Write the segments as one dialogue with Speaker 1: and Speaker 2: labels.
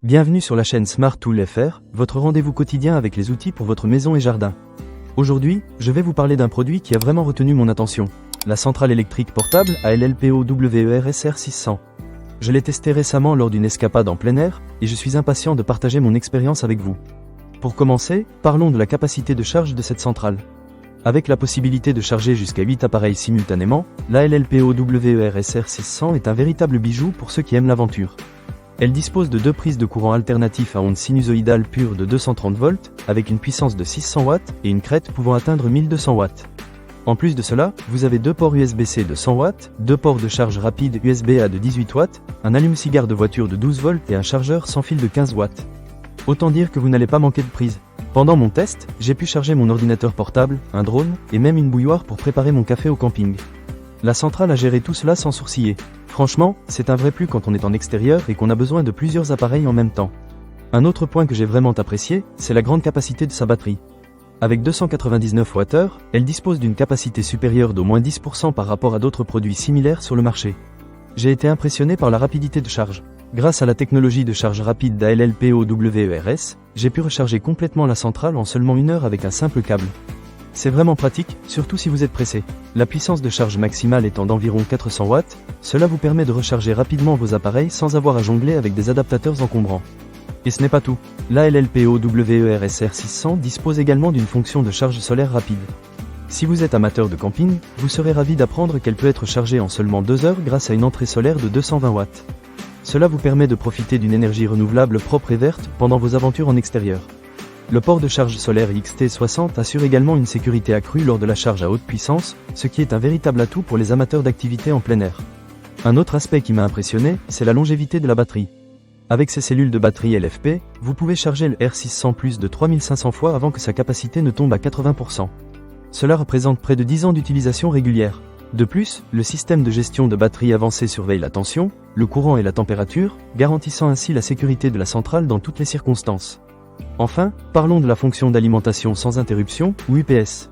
Speaker 1: Bienvenue sur la chaîne Smart Tool FR, votre rendez-vous quotidien avec les outils pour votre maison et jardin. Aujourd'hui, je vais vous parler d'un produit qui a vraiment retenu mon attention, la centrale électrique portable ALLPO-WER-SR 600. Je l'ai testé récemment lors d'une escapade en plein air, et je suis impatient de partager mon expérience avec vous. Pour commencer, parlons de la capacité de charge de cette centrale. Avec la possibilité de charger jusqu'à 8 appareils simultanément, la ALLPO-WER-SR 600 est un véritable bijou pour ceux qui aiment l'aventure. Elle dispose de deux prises de courant alternatif à ondes sinusoïdales pures de 230 volts, avec une puissance de 600 watts et une crête pouvant atteindre 1200 watts. En plus de cela, vous avez deux ports USB-C de 100 watts, deux ports de charge rapide USB-A de 18 watts, un allume-cigare de voiture de 12 volts et un chargeur sans fil de 15 watts. Autant dire que vous n'allez pas manquer de prise. Pendant mon test, j'ai pu charger mon ordinateur portable, un drone, et même une bouilloire pour préparer mon café au camping. La centrale a géré tout cela sans sourciller. Franchement, c'est un vrai plus quand on est en extérieur et qu'on a besoin de plusieurs appareils en même temps. Un autre point que j'ai vraiment apprécié, c'est la grande capacité de sa batterie. Avec 299 Wh, elle dispose d'une capacité supérieure d'au moins 10% par rapport à d'autres produits similaires sur le marché. J'ai été impressionné par la rapidité de charge. Grâce à la technologie de charge rapide d'ALLPO-WER-SR, j'ai pu recharger complètement la centrale en seulement 1 heure avec un simple câble. C'est vraiment pratique, surtout si vous êtes pressé. La puissance de charge maximale étant d'environ 400 watts, cela vous permet de recharger rapidement vos appareils sans avoir à jongler avec des adaptateurs encombrants. Et ce n'est pas tout. La ALLPO-WER-SR 600 dispose également d'une fonction de charge solaire rapide. Si vous êtes amateur de camping, vous serez ravi d'apprendre qu'elle peut être chargée en seulement 2 heures grâce à une entrée solaire de 220 watts. Cela vous permet de profiter d'une énergie renouvelable propre et verte pendant vos aventures en extérieur. Le port de charge solaire XT60 assure également une sécurité accrue lors de la charge à haute puissance, ce qui est un véritable atout pour les amateurs d'activités en plein air. Un autre aspect qui m'a impressionné, c'est la longévité de la batterie. Avec ses cellules de batterie LFP, vous pouvez charger le R600 plus de 3500 fois avant que sa capacité ne tombe à 80%. Cela représente près de 10 ans d'utilisation régulière. De plus, le système de gestion de batterie avancée surveille la tension, le courant et la température, garantissant ainsi la sécurité de la centrale dans toutes les circonstances. Enfin, parlons de la fonction d'alimentation sans interruption, ou UPS.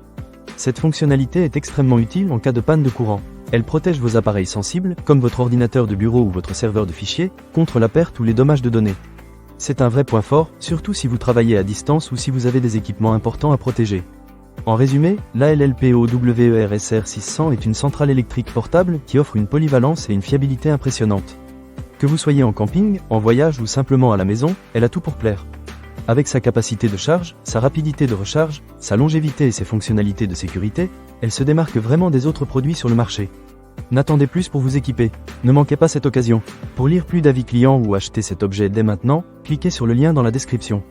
Speaker 1: Cette fonctionnalité est extrêmement utile en cas de panne de courant. Elle protège vos appareils sensibles, comme votre ordinateur de bureau ou votre serveur de fichiers, contre la perte ou les dommages de données. C'est un vrai point fort, surtout si vous travaillez à distance ou si vous avez des équipements importants à protéger. En résumé, la ALLPO-WER-SR 600 est une centrale électrique portable qui offre une polyvalence et une fiabilité impressionnantes. Que vous soyez en camping, en voyage ou simplement à la maison, elle a tout pour plaire. Avec sa capacité de charge, sa rapidité de recharge, sa longévité et ses fonctionnalités de sécurité, elle se démarque vraiment des autres produits sur le marché. N'attendez plus pour vous équiper. Ne manquez pas cette occasion. Pour lire plus d'avis clients ou acheter cet objet dès maintenant, cliquez sur le lien dans la description.